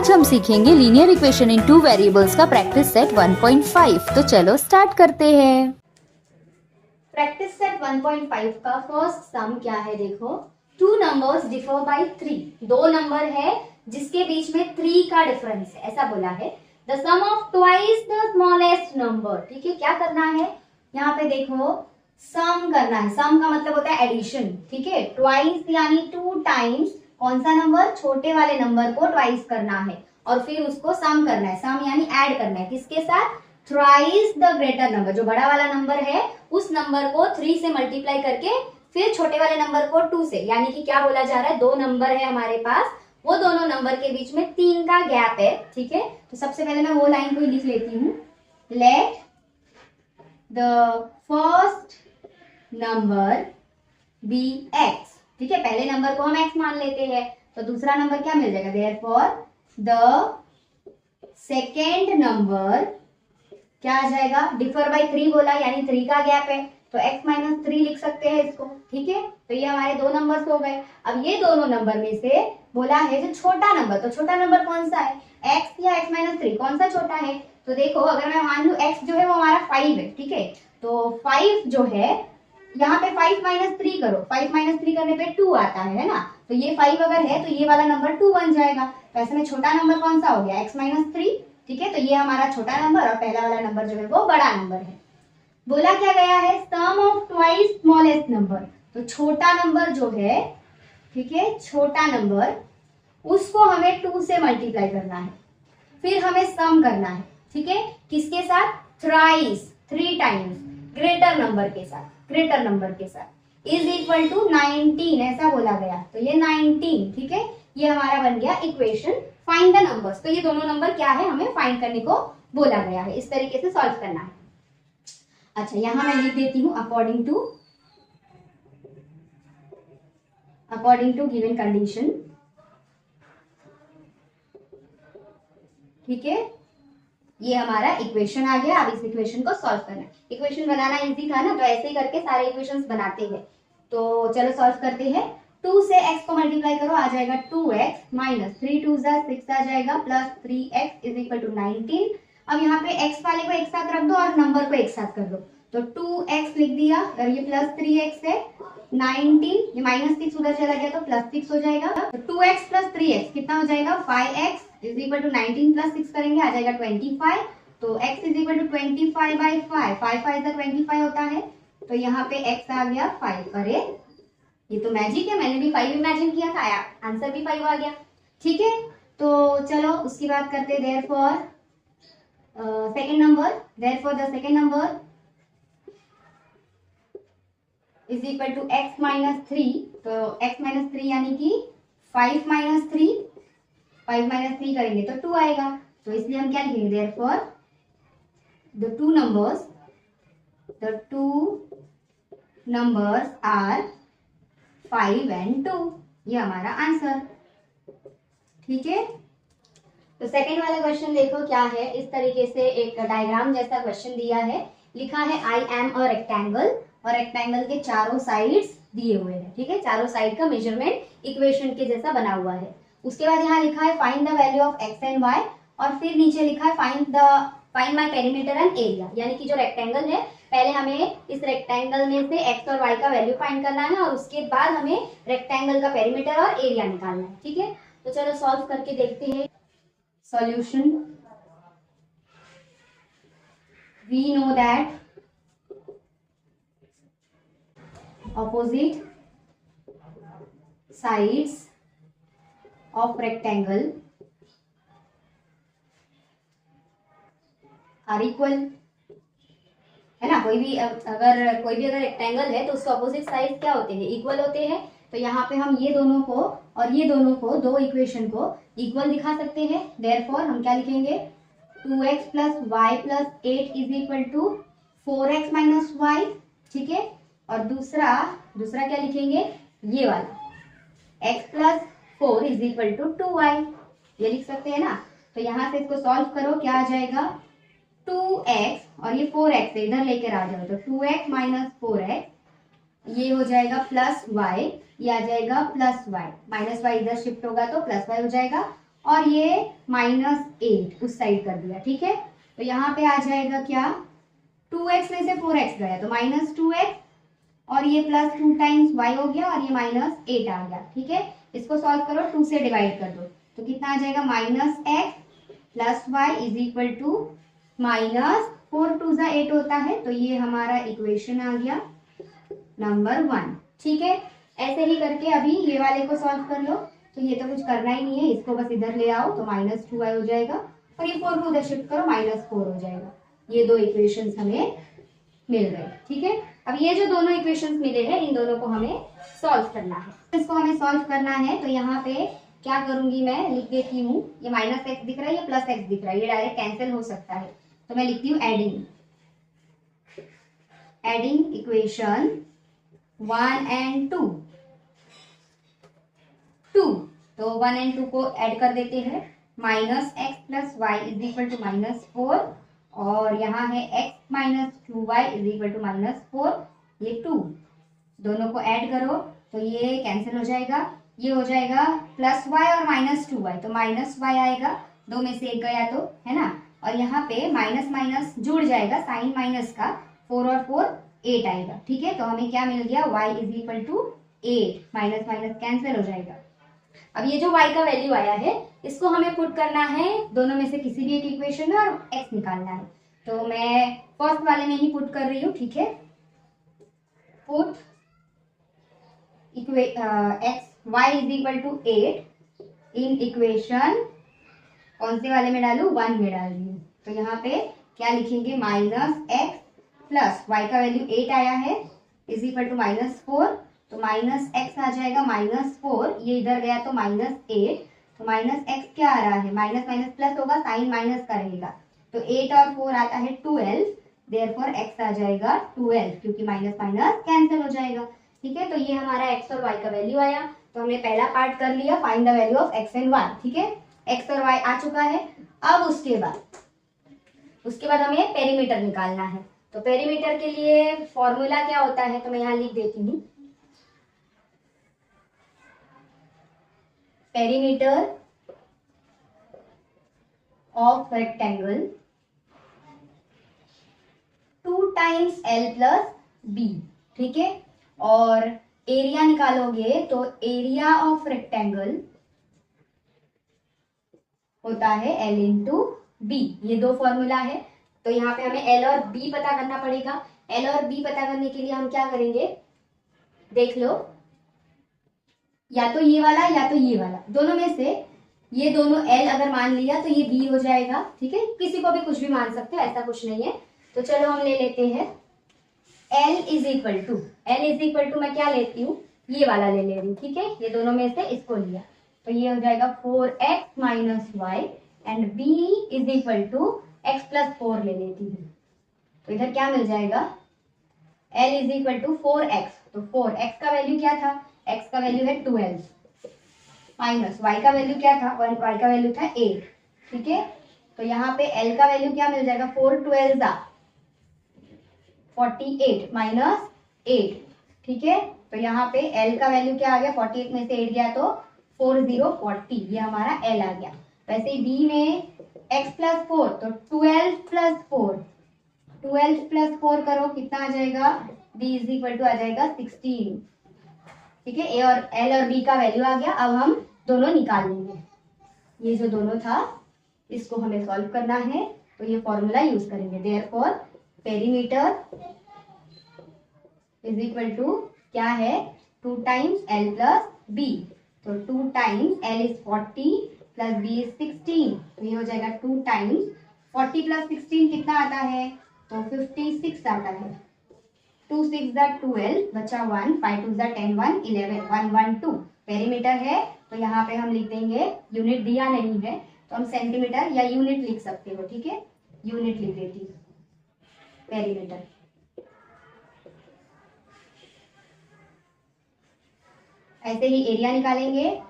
आज हम सीखेंगे linear equation in two variables का प्रैक्टिस सेट 1.5। तो चलो स्टार्ट करते हैं। प्रैक्टिस सेट 1.5 का फर्स्ट सम क्या है? देखो, टू नंबर्स डिफर बाय 3। दो नंबर है जिसके बीच में 3 का डिफरेंस है, ऐसा बोला है। The sum of twice the smallest number. ठीक है, क्या करना है यहाँ पे? देखो, सम करना है। सम का मतलब होता है एडिशन। ठीक है, ट्वाइस यानी 2 टाइम्स कौन सा नंबर? छोटे वाले नंबर को ट्वाइस करना है और फिर उसको सम करना है। सम यानी ऐड करना है, किसके साथ? Thrice the greater number. जो बड़ा वाला नंबर है उस नंबर को 3 से मल्टीप्लाई करके फिर छोटे वाले नंबर को 2 से। यानी कि क्या बोला जा रहा है? दो नंबर है हमारे पास, वो दोनों नंबर के बीच में 3 का गैप है। ठीक है, तो सबसे पहले मैं वो लाइन को लिख लेती हूँ। Let the first number be X. ठीक है, पहले नंबर को हम x मान लेते हैं, तो दूसरा नंबर क्या मिल जाएगा? देयरफॉर द सेकेंड नंबर क्या आ जाएगा? डिफर बाय 3 बोला, यानी 3 का गैप है, तो x माइनस 3 लिख सकते हैं इसको। ठीक है, तो ये हमारे दो नंबर्स हो गए। अब ये दोनों नंबर में से बोला है जो छोटा नंबर, तो छोटा नंबर कौन सा है? x या x माइनस 3, कौन सा छोटा है? तो देखो, अगर मैं मान लू x जो है वो हमारा 5 है। ठीक है, तो 5 जो है, यहाँ पे 5 माइनस 3 करो, 5 माइनस 3 करने पे 2 आता है ना, तो ये 5 अगर है तो ये वाला नंबर 2 बन जाएगा। तो ऐसे में छोटा नंबर कौन सा हो गया? x minus 3। ठीक है, तो ये हमारा छोटा नंबर और पहला वाला नंबर जो है वो बड़ा नंबर है। बोला क्या गया है? सम ऑफ ट्वाइस स्मॉलेस्ट नंबर। तो छोटा नंबर जो है, ठीक है, छोटा नंबर, उसको हमें 2 से मल्टीप्लाई करना है, फिर हमें सम करना है। ठीक है, किसके साथ? थ्राइस, 3 टाइम्स ग्रेटर नंबर के साथ, ग्रेटर नंबर के साथ इज इक्वल टू 19, ऐसा बोला गया। तो ये 19, ठीक है, ये हमारा बन गया इक्वेशन। Find the numbers. तो ये दोनों नंबर क्या है, हमें फाइंड करने को बोला गया है, इस तरीके से सॉल्व करना है। अच्छा, यहां मैं लिख देती हूं अकॉर्डिंग टू गिवन कंडीशन। ठीक है, ये हमारा इक्वेशन आ गया। अब इस इक्वेशन को सॉल्व करना है। इक्वेशन बनाना इजी था ना, तो ऐसे ही करके सारे इक्वेशंस बनाते हैं। तो चलो सॉल्व करते हैं। 2 से x को मल्टीप्लाई करो, आ जाएगा 2x माइनस 3 2 6 आ जाएगा, plus 3x is equal to 19। अब यहाँ पे x वाले को एक साथ रख दो और नंबर को एक साथ कर दो, तो 2x लिख दिया और ये प्लस 3x है, 19, ये माइनस 6 उधर चला गया तो प्लस 6 हो जाएगा। तो 2x प्लस 3x कितना हो जाएगा? 5x is equal to 19 plus 6 करेंगे, आ जाएगा 25। तो x is equal to 25 by 5, 5 5 से 25 होता है, तो यहाँ पे x आ गया 5। अरे ये तो मैजिक है, मैंने भी 5 इमेजिन किया था, आंसर भी 5 आ गया। ठीक है, तो चलो उसकी बात करते हैं। Therefore second number, therefore the second number is equal to x minus 3। तो x माइनस 3 यानी कि 5 माइनस 3, 5 माइनस 3 करेंगे तो 2 आएगा, तो इसलिए हम क्या लिखेंगे? Therefore the two numbers are 5 and 2। ये हमारा आंसर। ठीक है, तो सेकंड वाला क्वेश्चन देखो क्या है। इस तरीके से एक डायग्राम जैसा क्वेश्चन दिया है, लिखा है आई एम अ रेक्टेंगल, और रेक्टेंगल के चारों साइड्स दिए हुए हैं। ठीक है, चारों साइड का मेजरमेंट इक्वेशन के जैसा बना हुआ है। उसके बाद यहाँ लिखा है find the value of x and y, और फिर नीचे लिखा है find my perimeter and area. यानी कि जो रेक्टेंगल है, पहले हमें इस रेक्टेंगल में से एक्स और वाई का वैल्यू फाइंड करना है और उसके बाद हमें रेक्टेंगल का पेरीमीटर और एरिया निकालना है। ठीक है, तो चलो सॉल्व करके देखते हैं। Solution, we know that opposite sides of rectangle are equal, है ना? कोई भी अगर रेक्टेंगल है तो उसके ऑपोजिट साइड क्या होते हैं? इक्वल होते हैं। तो यहाँ पे हम ये दोनों को और ये दोनों को, दो इक्वेशन को इक्वल दिखा सकते हैं। देयरफॉर हम क्या लिखेंगे? 2x plus y plus 8 is equal to 4x minus y. ठीक है, और दूसरा क्या लिखेंगे? ये वाला x plus 4 is equal to 2y, ये लिख सकते हैं ना। तो यहाँ से इसको सॉल्व करो, क्या आ जाएगा? 2x और ये 4x है, इधर लेकर आ जाओ, तो 2x माइनस 4x ये हो जाएगा प्लस y, ये आ जाएगा प्लस y, माइनस y इधर शिफ्ट होगा तो प्लस y हो जाएगा, और ये -8 उस साइड कर दिया, ठीक है। तो यहाँ पे आ जाएगा क्या, 2x में से 4x गया तो -2x, और ये +2 टाइम्स y हो गया, और ये -8 आ गया, ठीक है। इसको सॉल्व करो, 2 से डिवाइड कर दो, तो कितना आ जाएगा, -x + y is equal to -4 2 ज़ा 8 होता है, तो ये हमारा इक्वेशन आ गया नंबर 1, ठीक है। ऐसे ही करके अभी ये वाले को सॉल्व कर लो, तो ये तो कुछ करना ही नहीं है, इसको बस इधर ले आओ तो -2y हो जाएगा, और ये 4 को उधर शिफ्ट करो, -4 हो जाएगा। ये दो इक्वेशंस हमें मिल गए, ठीक है। अब ये जो दोनों इक्वेशंस मिले हैं, इन दोनों को हमें सॉल्व करना है। इसको हमें सॉल्व करना है, तो यहाँ पे क्या करूंगी, मैं लिख देती हूँ, ये -x दिख रहा है, ये +x दिख रहा है, ये डायरेक्ट कैंसिल हो सकता है, तो मैं लिखती हूँ एडिंग इक्वेशन 1 एंड 2, तो 1 एंड 2 को ऐड कर देते हैं, -x + y is equal to -4, और यहाँ है x - 2y is equal to -4, ये 2, दोनों को ऐड करो तो ये कैंसिल हो जाएगा, ये हो जाएगा +y और -2y, तो -y आएगा, 2 में से 1 गया तो, है ना। और यहाँ पे माइनस जुड़ जाएगा, साइन माइनस का, 4 और 4 8 आएगा, ठीक है। तो हमें क्या मिल गया, y is equal to 8, minus minus cancel हो जाएगा। अब ये जो y का वैल्यू आया है, इसको हमें पुट करना है दोनों में से किसी भी एक इक्वेशन में, और x निकालना है, तो मैं फर्स्ट वाले में ही पुट कर रही हूँ, ठीक है। Put y is equal to 8 in equation, कौन से वाले में डालू, 1 में डाल रही हूँ, तो यहाँ पे क्या लिखेंगे, -x प्लस y का वैल्यू 8 आया है इज इक्वल टू -4, तो -x आ जाएगा -4, ये इधर गया तो -8, तो -x क्या आ रहा है, माइनस माइनस प्लस होगा, साइन माइनस का रहेगा, तो 8 और 4 आता है 12, देयरफॉर x आ जाएगा 12, क्योंकि माइनस माइनस कैंसिल हो जाएगा, ठीक है। तो ये हमारा x और y का वैल्यू आया, तो हमने पहला पार्ट कर लिया, find the value of x and y, ठीक है। x और y आ चुका है। अब उसके बाद हमें पेरीमीटर निकालना है, तो पेरीमीटर के लिए फॉर्मूला क्या होता है, तो मैं यहाँ लिख देती हूँ, perimeter of rectangle 2 times l + b, ठीक है। और एरिया निकालोगे तो एरिया ऑफ रेक्टेंगल होता है l इंटू बी, ये दो फॉर्मूला है, तो यहाँ पे हमें l और b पता करना पड़ेगा। l और b पता करने के लिए हम क्या करेंगे, देख लो, या तो ये वाला या तो ये वाला, दोनों में से ये दोनों l अगर मान लिया तो ये b हो जाएगा, ठीक है। किसी को भी कुछ भी मान सकते हो, ऐसा कुछ नहीं है। तो चलो हम ले लेते हैं l इज इक्वल टू मैं क्या लेती हूँ, ये वाला ले रही हूँ, ठीक है। ये दोनों में से इसको लिया, तो ये हो जाएगा 4x - y, and b is equal to x + 4 ले लेती हूँ, तो इधर क्या मिल जाएगा, l is equal to 4x, तो 4x का वैल्यू क्या था, x का वैल्यू है 12, माइनस y का वैल्यू क्या था, y का वैल्यू था 8, ठीक है। तो यहाँ पे l का वैल्यू क्या मिल जाएगा, 4 12 ज़ा 48 -8, ठीक है। तो यहाँ पे l का वैल्यू क्या आ गया, 48 में से 8 गया तो 4 0 40, ये हमारा l आ गया। वैसे ही b में x + 4, तो 12 + 4 करो, कितना आ जाएगा, b इज इक्वल टू आ जाएगा 16, ठीक है। ए और l और b का वैल्यू आ गया। अब हम दोनों निकाल लेंगे, ये जो दोनों था इसको हमें सॉल्व करना है, तो ये फॉर्मूला यूज करेंगे, therefore perimeter is equal to क्या है, 2 टाइम्स l + b, तो 2 times l is 40 plus b is 16, तो ये हो जाएगा 2 टाइम्स 40 + 16 कितना आता है, तो 56 आता है, 2 6 ज़ा 12, बचा 1, 5 2 ज़ा 10, 1 11, 1 1 2, पेरीमीटर है, तो यहाँ पे हम लिख देंगे, यूनिट दिया नहीं है तो हम सेंटीमीटर या यूनिट लिख सकते हो, ठीक है, यूनिट लिख देती हूँ, पेरीमीटर। ऐसे ही एरिया निकालेंगे,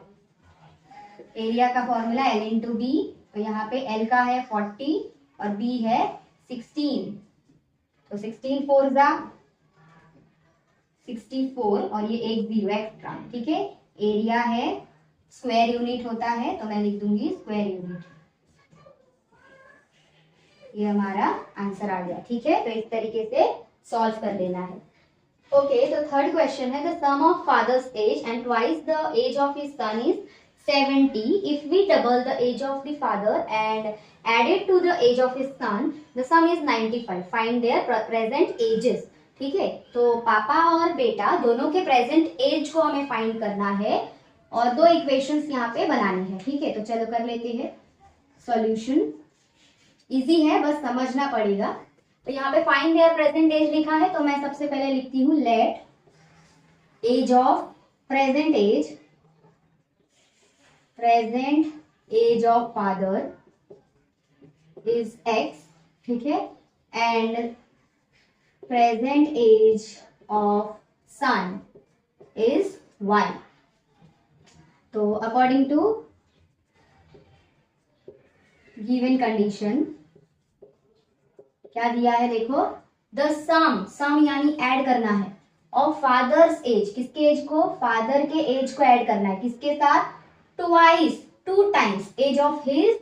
एरिया का फॉर्मूला l इंटू बी, तो यहाँ पे l का है 40 और b है 16, तो 16 4 ज़ा 64, और ये एक 0 एक्स्ट्रा, ठीक है। एरिया है स्क्वायर यूनिट होता है, तो मैं लिख दूंगी स्क्वायर यूनिट। ये हमारा आंसर आ गया। ठीक है, तो इस तरीके से सॉल्व कर लेना है। ओके, तो थर्ड क्वेश्चन है the sum of father's age and twice the age of his son is 70 if we double the age of the father and add it to the age of his son, the sum is 95. Find their present ages. ठीक है, तो पापा और बेटा दोनों के present as को हमें फाइंड करना है और दो इक्वेशंस यहाँ पे बनानी है। ठीक है, तो चलो कर लेते हैं सॉल्यूशन। इजी है, बस समझना पड़ेगा। तो यहाँ पे फाइंड देयर प्रेजेंट एज लिखा है, तो मैं सबसे पहले लिखती हूँ let age of present age of father is x। ठीक है, and present age of son is y। तो अकॉर्डिंग टू गिवन कंडीशन क्या दिया है देखो, द सम यानी ऐड करना है ऑफ फादर्स एज, किसके एज को, फादर के एज को ऐड करना है किसके साथ, twice, 2 times age of his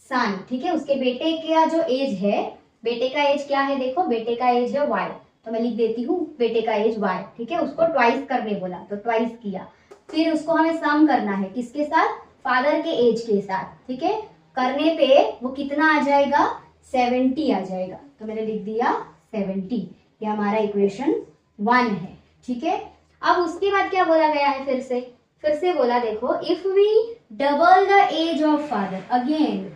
son. ठीक है, उसके बेटे का जो एज है, बेटे का एज क्या है देखो, बेटे का एज है y, तो मैं लिख देती हूँ बेटे का एज y। ठीक है, उसको ट्वाइस करने बोला तो ट्वाइस किया, फिर उसको हमें सम करना है किसके साथ, फादर के एज के साथ। ठीक है, करने पे वो कितना आ जाएगा, 70 आ जाएगा, तो मैंने लिख दिया 70। ये हमारा इक्वेशन 1 है। ठीक है, अब उसके बाद क्या बोला गया है, फिर से बोला देखो, if we double the age of father, again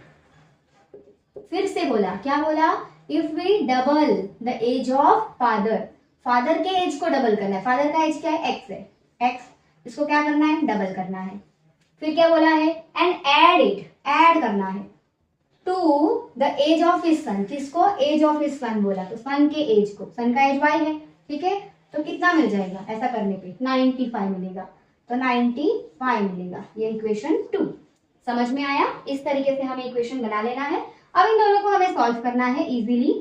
फिर से बोला, क्या बोला, if we double the age of father के एज को डबल करना है। फादर का एज क्या है, x है, x, इसको क्या करना है, डबल करना है। फिर क्या बोला है, एंड ऐड करना है to the age of his son, किसको, एज ऑफ हिज सन बोला, तो सन के एज को, सन का एज y है। ठीक है, तो कितना मिल जाएगा ऐसा करने पे, 95 मिलेगा, तो 95 मिलेगा। ये इक्वेशन 2 समझ में आया। इस तरीके से हमें इक्वेशन बना लेना है। अब इन दोनों को हमें सॉल्व करना है इजीली।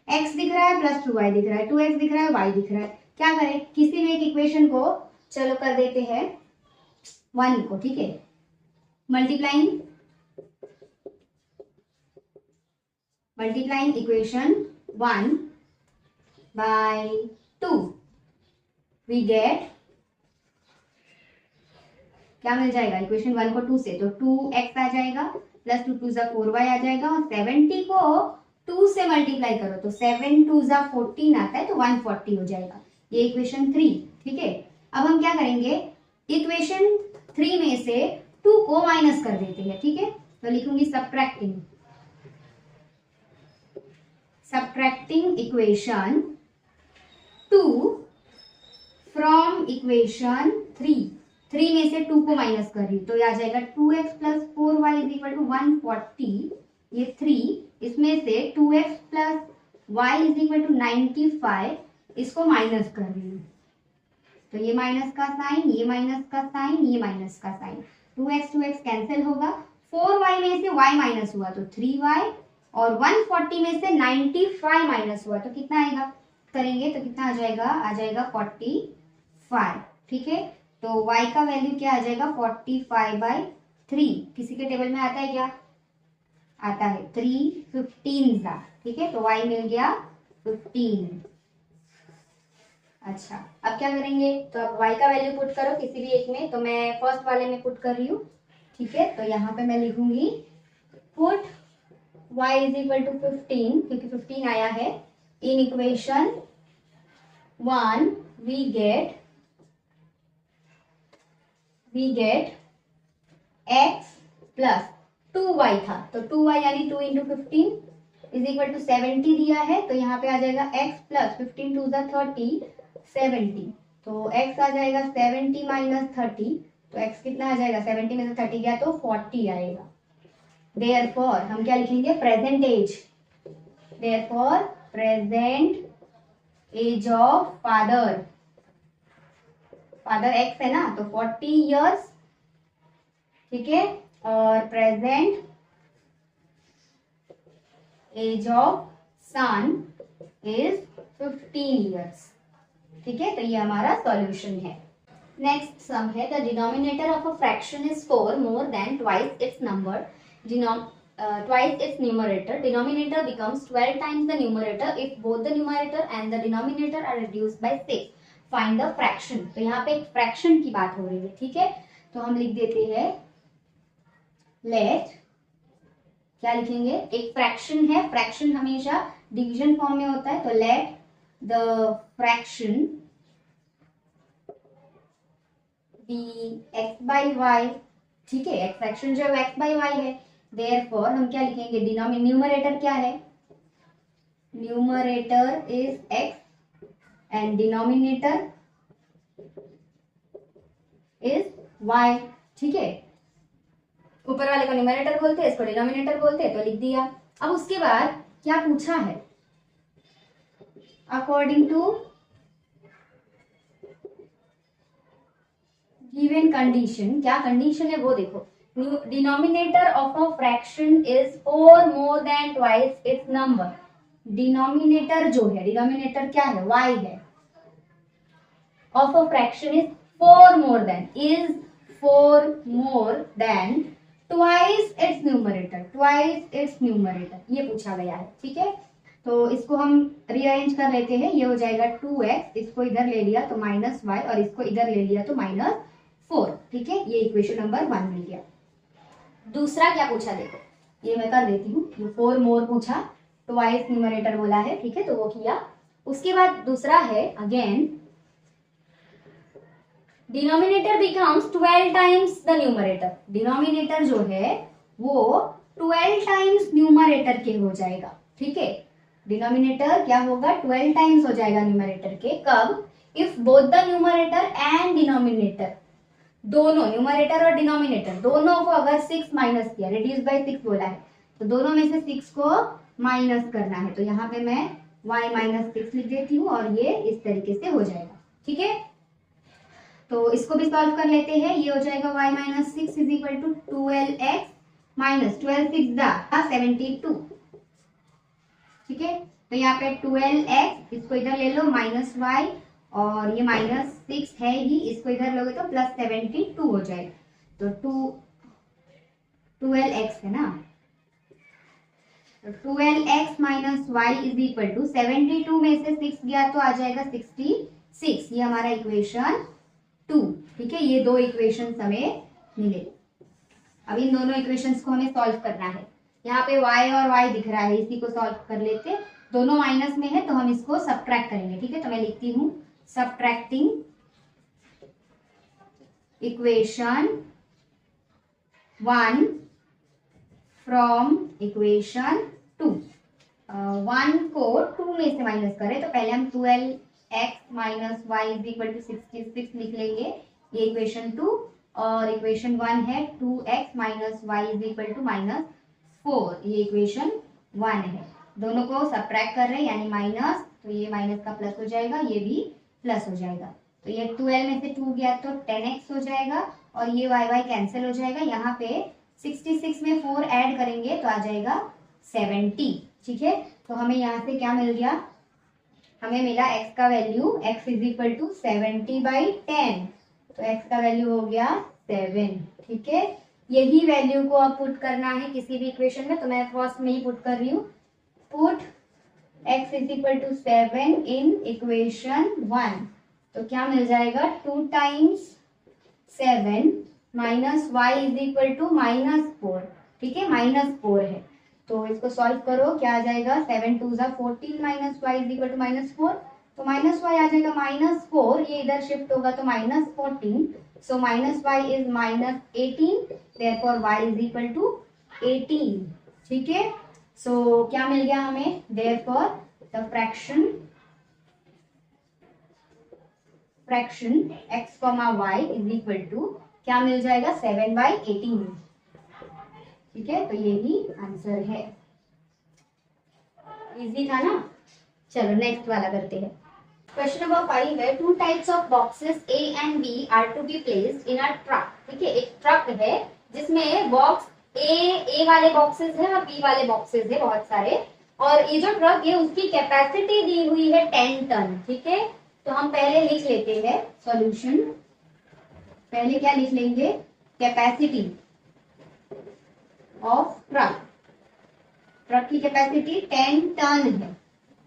x दिख रहा है प्लस 2y दिख रहा है, 2x दिख रहा है, y दिख रहा है, क्या करें, किसी भी एक इक्वेशन को चलो कर देते हैं 1 को। ठीक है, multiplying equation 1 by 2 we get, क्या मिल जाएगा, इक्वेशन 1 को 2 से, तो 2x आ जाएगा प्लस 2 2 4y आ जाएगा, और 70 को 2 से मल्टीप्लाई करो तो 7 2 14 आता है, तो 140 हो जाएगा। ये इक्वेशन 3। ठीक है, अब हम क्या करेंगे, इक्वेशन 3 में से 2 को माइनस कर देते हैं। ठीक है, तो लिखूंगी सब्ट्रैक्टिंग इक्वेशन 2 फ्रॉम इक्वेशन 3 में से 2 को माइनस कर रही हूँ, तो ये आ जाएगा 2x plus 4y is equal to 140। ये 3, इसमें से 2x plus y is equal to 95, इसको माइनस कर रही हूँ, तो ये माइनस का साइन, ये माइनस का साइन, ये माइनस का साइन, 2x कैंसिल होगा, 4y में से y माइनस हुआ तो 3y, और 140 में से 95 माइनस हुआ तो कितना आएगा, करेंगे तो कितना आ जाएगा 45। ठीक है, तो y का वैल्यू क्या आ जाएगा, 45/3। किसी के टेबल में आता है क्या, आता है 3 15 का। ठीक है, तो y मिल गया 15। अच्छा, अब क्या करेंगे, तो अब y का वैल्यू पुट करो किसी भी एक में, तो मैं फर्स्ट वाले में पुट कर रही हूँ। ठीक है, तो यहाँ पे मैं लिखूंगी put y is equal to 15, क्योंकि 15 आया है, in equation 1 we get x plus 2y था, तो 2y यानी 2 इंटू 15 इज इक्वल टू 70 दिया है, तो यहाँ पे आ जाएगा x प्लस 15 2 30 70, तो x आ जाएगा 70 माइनस 30, तो x कितना आ जाएगा, 70 में से 30 गया तो 40 आएगा। देयरफॉर हम क्या लिखेंगे, present age, therefore present age of father x है ना, तो 40 इयर्स। ठीक है, और present age of son is 15 years. ठीक है, तो ये हमारा सॉल्यूशन है। नेक्स्ट सम है the denominator of a fraction is 4 more than twice its number twice its numerator. Denominator becomes 12 times the numerator if both the numerator and the denominator are reduced by 6. Find the fraction. तो यहाँ पे एक fraction की बात हो रही है, ठीक है। तो हम लिख देते हैं लेट, क्या लिखेंगे, एक फ्रैक्शन है, फ्रैक्शन हमेशा डिवीजन फॉर्म में होता है, तो let the fraction be x by y, ठीक है। एक फ्रैक्शन जो है x बाई वाई है, देयरफॉर हम क्या लिखेंगे, न्यूमरेटर क्या है, numerator is x and denominator is y, ठीक है। ऊपर वाले को न्यूमरेटर बोलते हैं, इसको डिनोमिनेटर बोलते हैं, तो लिख दिया। अब उसके बाद क्या पूछा है, अकॉर्डिंग टू गिवन कंडीशन, क्या कंडीशन है वो देखो, denominator of a fraction is 4 more than twice its number. Denominator जो है, डिनोमिनेटर क्या है, y है, of a fraction is 4 more than, is 4 more than twice its numerator, twice its numerator, ये पूछा गया है, ठीक है। तो इसको हम रीअरेंज कर लेते हैं, ये हो जाएगा 2x, इसको इधर ले लिया तो -y और इसको इधर ले लिया तो -4, ठीक है। ये इक्वेशन नंबर 1 मिल गया। दूसरा क्या पूछा देखो, ये मैं कर देती हूँ, ये 4 मोर पूछा, ट्वाइस न्यूमरेटर बोला है, ठीक है, तो वो किया। उसके बाद दूसरा है again denominator becomes 12 times the numerator. Denominator जो है वो 12 टाइम्स न्यूमरेटर के हो जाएगा, ठीक है। डिनोमिनेटर क्या होगा, 12 टाइम्स हो जाएगा न्यूमरेटर के, कब, if both the numerator and denominator, दोनों न्यूमरेटर और डिनोमिनेटर दोनों को अगर 6 माइनस किया, रिड्यूस बाय 6 बोला है, तो दोनों में से 6 को माइनस करना है, तो यहाँ पे मैं y -6 लिख देती हूँ और ये इस तरीके से हो जाएगा, ठीक है। तो इसको भी सॉल्व कर लेते हैं, ये हो जाएगा y -6 is equal to 12x minus 12 6 दा 72, ठीक है। तो यहाँ पे 12x, इसको इधर ले लो -y और ये -6 है ही, इसको इधर लोगे तो +72 हो जाएगा, तो 12x है ना, तो 12x minus y is equal to 72 में से 6 गया तो आ जाएगा 66, ये हमारा इक्वेशन 2, ठीक है। ये दो इक्वेशन हमें मिले। अब इन दोनों इक्वेशंस को हमें सॉल्व करना है। यहाँ पे y और y दिख रहा है, इसी को सॉल्व कर लेते, दोनों माइनस में है तो हम इसको सब्ट्रैक्ट करेंगे, ठीक है। तो मैं लिखती हूँ सब्ट्रैक्टिंग इक्वेशन 1 फ्रॉम इक्वेशन 2। 1 को 2 में से माइनस करें तो पहले हम 12x minus y is equal to 66 लिख लेंगे, ये इक्वेशन 2, और इक्वेशन 1 है 2x minus y is equal to -4, ये इक्वेशन 1 है। दोनों को सब्ट्रैक्ट कर रहे हैं यानी माइनस, तो ये माइनस का प्लस हो जाएगा, ये भी प्लस हो जाएगा, तो ये 12 में से 2 गया तो 10x हो जाएगा और ये y कैंसिल हो जाएगा। यहाँ पे 66 में 4 ऐड करेंगे तो आ जाएगा 70, ठीक है। तो हमें यहाँ से क्या मिल गया, हमें मिला x का value, x is equal to 70/10, तो x का वैल्यू हो गया 7, ठीक है। यही वैल्यू को अब पुट करना है किसी भी इक्वेशन में, तो मैं फर्स्ट में ही पुट कर रही हूँ, put x is equal to 7 in equation 1, तो क्या मिल जाएगा 2 times 7 minus y is equal to -4, ठीक है, -4 है, तो इसको सॉल्व करो, क्या आ जाएगा 7 2 ज़ा 14 minus y is equal to -4, तो माइनस वाई आ जाएगा -4, ये इधर शिफ्ट होगा तो -14, so minus y is -18, therefore y is equal to 18, ठीक है। सो क्या मिल गया हमें, therefore the fraction x, y is equal to क्या मिल जाएगा 7/18, ठीक है। तो यही आंसर है, इजी था ना। चलो नेक्स्ट वाला करते हैं। क्वेश्चन नंबर 5 है 2 types of boxes A and B are to be placed in a truck, ठीक है। एक ट्रक है जिसमें बॉक्स ए वाले बॉक्सेस है और बी वाले बॉक्सेस है बहुत सारे, और ये जो ट्रक है उसकी कैपेसिटी दी हुई है 10 टन, ठीक है। तो हम पहले लिख लेते हैं सॉल्यूशन। पहले क्या लिख लेंगे, कैपेसिटी ऑफ ट्रक। ट्रक की कैपेसिटी 10 टन है,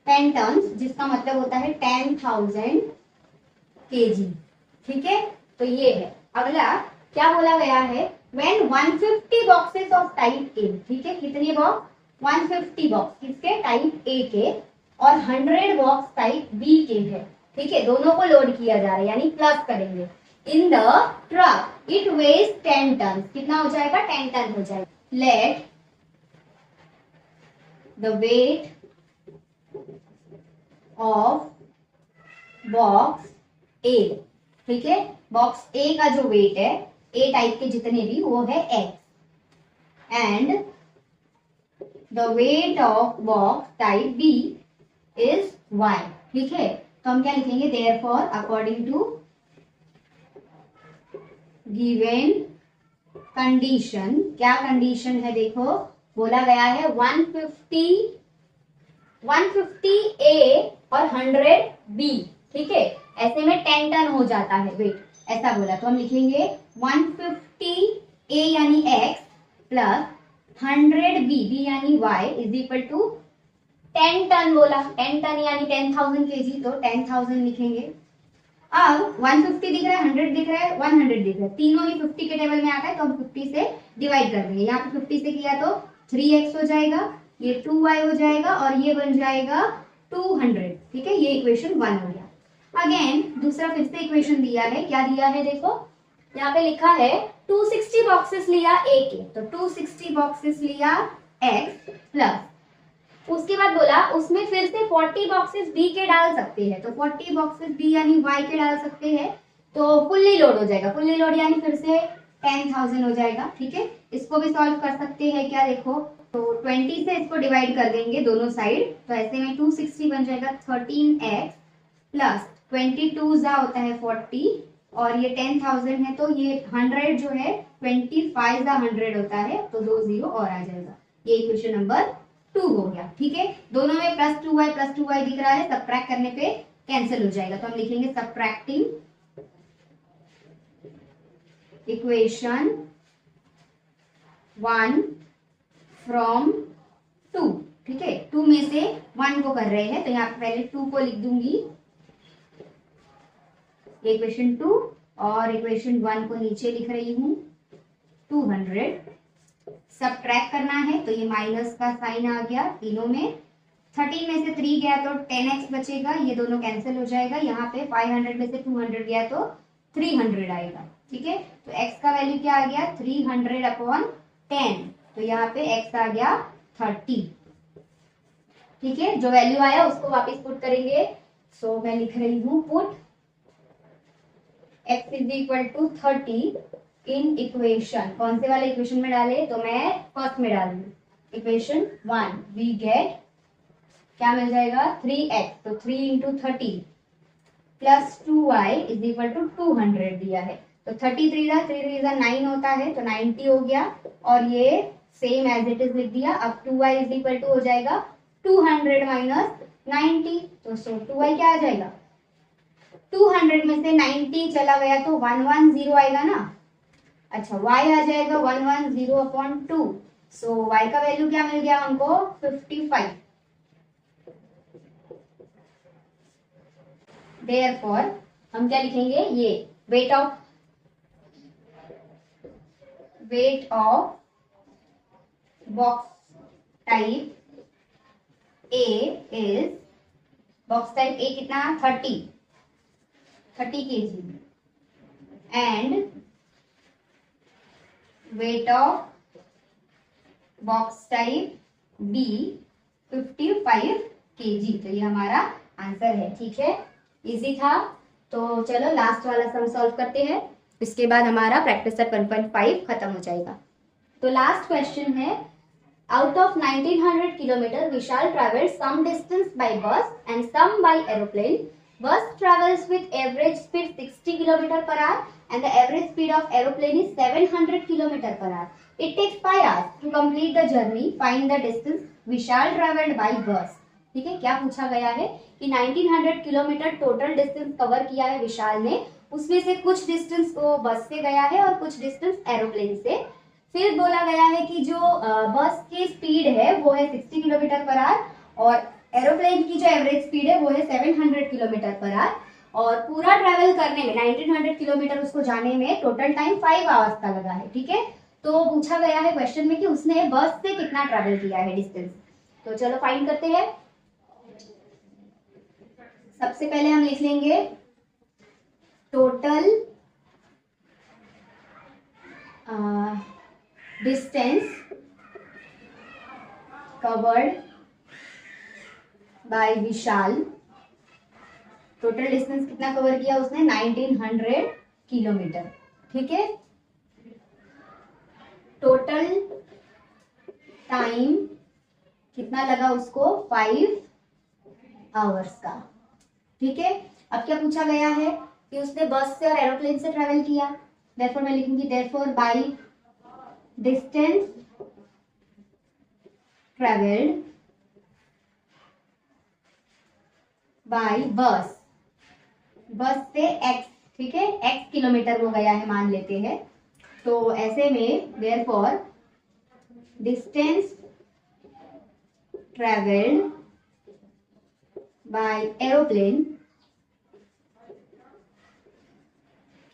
10 टन, जिसका मतलब होता है 10,000 kg। ठीक है, तो ये है। अगला क्या बोला गया है, when 150 boxes of type A, ठीक है, कितने बॉक्स, 150 बॉक्स किसके, टाइप ए के, और 100 बॉक्स टाइप बी के है। ठीक है, दोनों को लोड किया जा रहा है, यानी प्लस करेंगे। In the truck it weighs 10 tonne, कितना हो जाएगा, 10 टन हो जाएगा। Let the weight of box A, ठीक है, बॉक्स ए का जो वेट है, ए टाइप के जितने भी, वो है x, and the weight of box type B is y. ठीक है, तो हम क्या लिखेंगे, therefore according to given condition, क्या कंडीशन है देखो, बोला गया है 150 ए और 100 बी। ठीक है, ऐसे में 10 टन हो जाता है वेट, ऐसा बोला, तो हम लिखेंगे 150 ए यानी एक्स प्लस 100 बी यानी y is equal to 10 ton. बोला 10 टन यानी 10,000 kg, तो 10,000 लिखेंगे। अब 150 दिख रहा है, 100 दिख रहा है, 100 दिख रहा है, तीनों ही 50 के टेबल में आता है, तो हम 50 से डिवाइड कर देंगे। यहाँ पे 50 से किया तो 3x हो जाएगा, ये 2y हो जाएगा, और ये बन जाएगा 200। ठीक है, ये इक्वेशन 1 हो गया। अगेन दूसरा फिर से इक्वेशन दिया है, क्या दिया है देखो, यहाँ पे लिखा है 260 बॉक्सेस लिया ए के, तो 260 बॉक्सेस लिया x प्लस, उसके बाद बोला उसमें फिर से 40 बॉक्सेस बी के डाल सकते हैं, तो 40 बॉक्सेस बी यानी वाई के डाल सकते हैं, तो फुल्ली लोड हो जाएगा। फुल्ली लोड यानी फिर से 10,000 हो जाएगा। ठीक है, इसको भी सॉल्व कर सकते हैं, क्या देखो, तो 20 से इसको डिवाइड कर देंगे दोनों साइड, तो ऐसे में 260 बन जाएगा 13x प्लस 22 जा होता है 40, और ये 10,000 है, तो ये 100 जो है 25 जा 100 होता है, तो 2 0 और आ जाएगा। ये इक्वेशन नंबर 2 हो गया। ठीक है, दोनों में प्लस 2y दिख रहा है, सबट्रैक्ट करने पे कैंसिल हो जाएगा, तो हम लिखेंगे सबट्रैक्टिंग इक्वेशन 1 फ्रॉम 2। ठीक है, 2 में से 1 को कर रहे हैं, तो यहाँ पे पहले 2 को लिख दूंगी, इक्वेशन 2, और इक्वेशन 1 को नीचे लिख रही हूं 200। सबट्रैक्ट करना है, तो ये माइनस का साइन आ गया तीनों में, 13 में से 3 गया तो 10x बचेगा, ये दोनों कैंसिल हो जाएगा। यहाँ पे 500 में से 200 गया तो 300 आएगा। ठीक है, तो x का वैल्यू क्या आ गया, 300/10, तो यहाँ पे x आ गया 30। ठीक है, जो वैल्यू आया उसको वापस पुट करेंगे, सो मैं लिख रही हूँ put x is equal to 30 in equation, कौन से वाले इक्वेशन में डाले, तो मैं फर्स्ट में डाल दूँ इक्वेशन 1, वी गेट क्या मिल जाएगा 3x, तो 3 into 30 plus 2y is equal to 200 दिया है, तो 33 जा 3 जा 9 होता है, तो 90 हो गया, और ये सेम एज इट इज लिख दिया। अब 2y इज इक्वल टू हो जाएगा 200 माइनस 90, तो 2y क्या आ जाएगा, 200 में से 90 चला गया तो 110 आएगा ना। अच्छा, y आ जाएगा 110/2, सो y का वैल्यू क्या मिल गया हमको 55। देयरफॉर हम क्या लिखेंगे, ये weight of box type A is, box type A कितना 30 kg, and weight of box type B 55 kg, तो ये हमारा आंसर है। ठीक है, इजी था, तो चलो लास्ट वाला सम सॉल्व करते हैं, इसके बाद हमारा प्रैक्टिस सेट 1.5 खत्म हो जाएगा। तो लास्ट क्वेश्चन है, out of 1900 kilometre Vishal travels some distance by bus and some by aeroplane. Bus travels with average speed 60 km per hour and the average speed of aeroplane is 700 km per hour. It takes 5 hours to complete the journey. Find the distance Vishal traveled by bus. ठीक है, क्या पूछा गया है कि 1900 kilometre total distance cover किया है विशाल ने, उसमें से कुछ डिस्टेंस वो बस से गया है और कुछ डिस्टेंस एरोप्लेन से। फिर बोला गया है कि जो बस की स्पीड है वो है 60 किलोमीटर पर आवर और एरोप्लेन की जो एवरेज स्पीड है वो है 700 किलोमीटर पर आवर, और पूरा ट्रैवल करने में 1900 किलोमीटर उसको जाने में टोटल टाइम 5 आवर्स का लगा है। ठीक है, तो पूछा गया है क्वेश्चन में कि उसने बस से कितना ट्रैवल किया है डिस्टेंस। तो चलो फाइंड करते हैं। सबसे पहले हम लिख लेंगे total distance covered by Vishal. Total distance कितना कवर किया उसने? 1900 किलोमीटर। ठीक है, टोटल टाइम कितना लगा उसको? 5 आवर्स का। ठीक है, अब क्या पूछा गया है कि उसने बस से और एरोप्लेन से ट्रेवल किया, देयरफॉर मैं लिखूंगी therefore by distance travelled by बस। बस से x, ठीक है, x किलोमीटर वो गया है मान लेते हैं, तो ऐसे में therefore distance travelled by aeroplane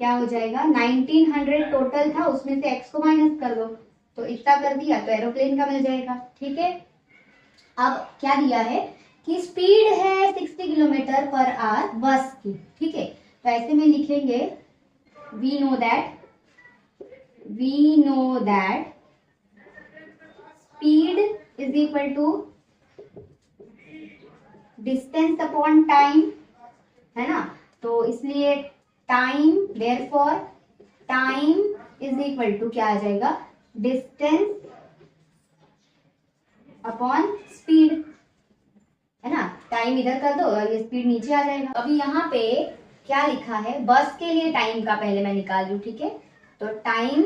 क्या हो जाएगा? 1900 टोटल था, उसमें से x को माइनस कर दो तो इतना कर दिया तो एरोप्लेन का मिल जाएगा। ठीक है, अब क्या दिया है कि स्पीड है 60 किलोमीटर पर आवर बस की। ठीक है, तो ऐसे में लिखेंगे we know that speed is equal to distance upon time, है ना, तो इसलिए time, therefore time is equal to क्या आ जाएगा? डिस्टेंस अपॉन स्पीड, है ना, टाइम इधर कर दो और ये स्पीड नीचे आ जाएगा। अभी यहाँ पे क्या लिखा है? बस के लिए टाइम का पहले मैं निकाल लूं। ठीक है, तो टाइम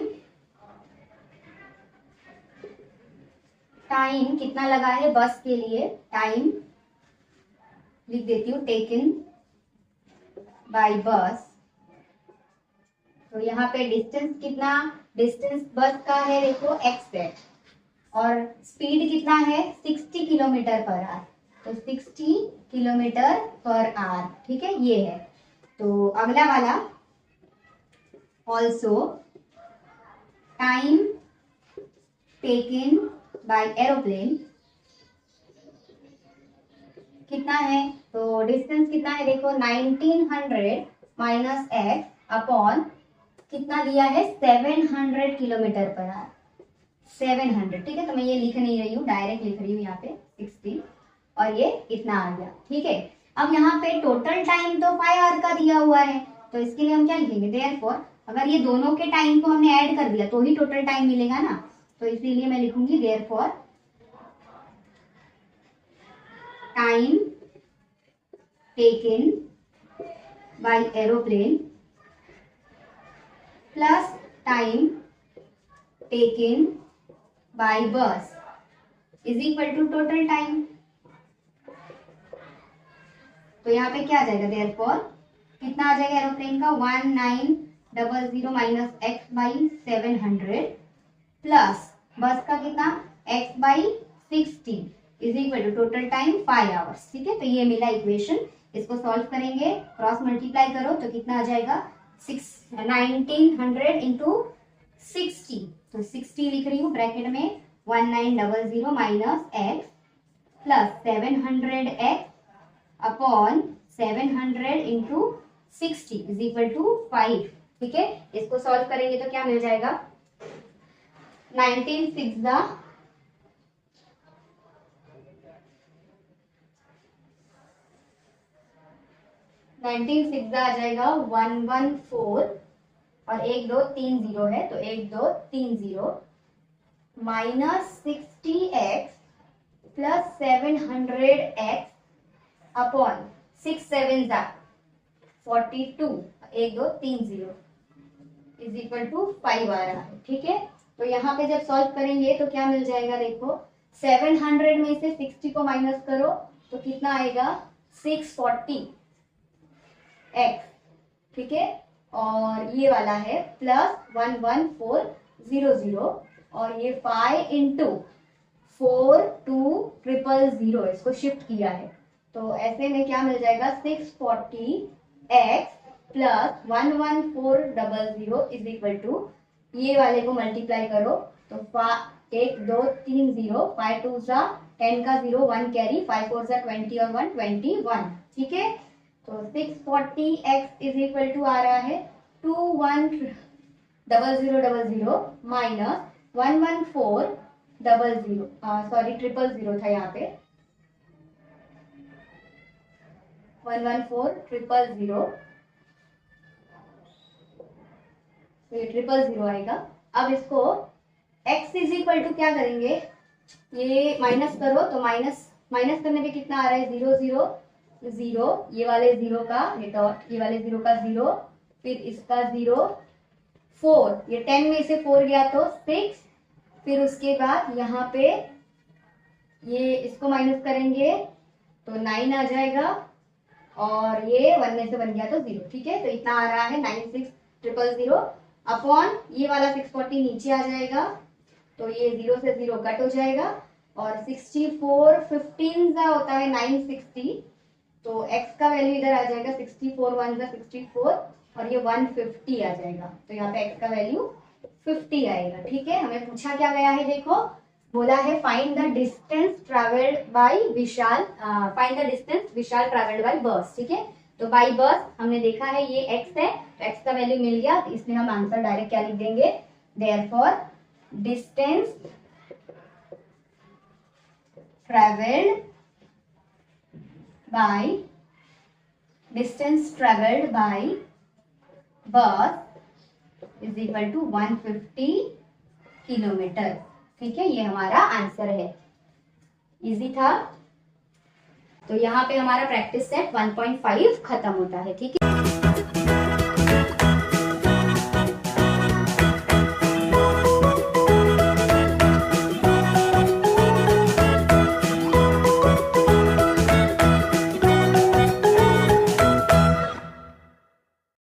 कितना लगा है बस के लिए? टाइम लिख देती हूँ टेकन बाय बस। तो यहाँ पे डिस्टेंस कितना? डिस्टेंस बस का है देखो x है और स्पीड कितना है? 60 किलोमीटर पर आवर, तो 60 किलोमीटर पर आवर। ठीक है, ये है। तो अगला वाला also time taken by aeroplane कितना है? तो डिस्टेंस कितना है देखो 1900 माइनस x अपॉन कितना दिया है? 700 किलोमीटर पर आवर, 700। ठीक है, तो मैं ये लिख नहीं रही हूँ, डायरेक्ट लिख रही हूँ यहाँ पे 60 और ये इतना आ गया। ठीक है, अब यहाँ पे टोटल टाइम तो 5 आवर का दिया हुआ है, तो इसके लिए हम क्या लिखेंगे? देयरफॉर अगर ये दोनों के टाइम को हमने ऐड कर दिया तो ही टोटल टाइम मिलेगा ना, तो इसीलिए मैं लिखूंगी therefore time taken by aeroplane plus time taken by bus is equal to total time. तो यहाँ पे क्या आ जाएगा? देयरफॉर कितना आ जाएगा एरोप्लेन का? 1900 माइनस x बाई 700 प्लस बस का कितना? x by 60 is equal to total time 5 hours. ठीक है, तो ये मिला इक्वेशन। इसको सॉल्व करेंगे, क्रॉस मल्टीप्लाई करो तो कितना आ जाएगा? 1900 इंटू 60, तो 60 लिख रही हूँ ब्रैकेट में, 1900 minus x plus 700x upon 700 into 60 is equal to 5। ठीक है, इसको सॉल्व करेंगे तो क्या मिल जाएगा? 19 6 आ जाएगा 114 और 1 2 3 0 है, तो 1 2 3 0 minus 60x plus 700x upon 6 7 42, 1 2 3 0 is equal to 5 आ रहा है। ठीक है, तो यहाँ पे जब सॉल्व करेंगे तो क्या मिल जाएगा? देखो 700 में से 60 को माइनस करो तो कितना आएगा? 640x। ठीक है, और ये वाला है +11400 और ये 5 इंटू 42000 इसको शिफ्ट किया है। तो ऐसे में क्या मिल जाएगा 640x plus 11400 is equal to, ये वाले को मल्टीप्लाई करो तो 1 2 3 0, 5 2 सा 10 का 0, 1 कैरी, 5 4 सा 20 और 1 21। ठीक है, तो 640x इज इक्वल टू आ रहा है 210000 माइनस 11400, सॉरी 000 था यहाँ पे, 11400, तो ये 000 आएगा। अब इसको x इज इक्वल टू क्या करेंगे, ये माइनस करो तो माइनस करने पे कितना आ रहा है 0 0 0, ये वाले 0 का ये डॉट, ये वाले 0 का 0, फिर इसका 0 4, ये 10 में से 4 गया तो 6, फिर उसके बाद यहाँ पे ये इसको माइनस करेंगे तो 9 आ जाएगा और ये 1 में से 1 गया तो 0। ठीक है, तो इतना आ रहा है 96000 अपॉन ये वाला 640 नीचे आ जाएगा तो ये 0 से 0 कट हो जाएगा और 64 15 का होता है 960, तो x का वैल्यू इधर आ जाएगा 64 1 का 64 और ये 150 आ जाएगा, तो यहाँ पे x का वैल्यू 50 आएगा। ठीक है, हमें पूछा क्या गया है, देखो बोला है find the distance travelled by Vishal, find the distance Vishal travelled by बस। ठीक है, तो बाय बस हमने देखा है ये x है, तो x का वैल्यू मिल गया, तो इसमें हम आंसर डायरेक्ट क्या लिख देंगे, therefore distance travelled by bus is equal to 150 kilometre. ठीक है, ये हमारा आंसर है, इजी था। तो यहाँ पे हमारा प्रैक्टिस सेट 1.5 खत्म होता है। ठीक है।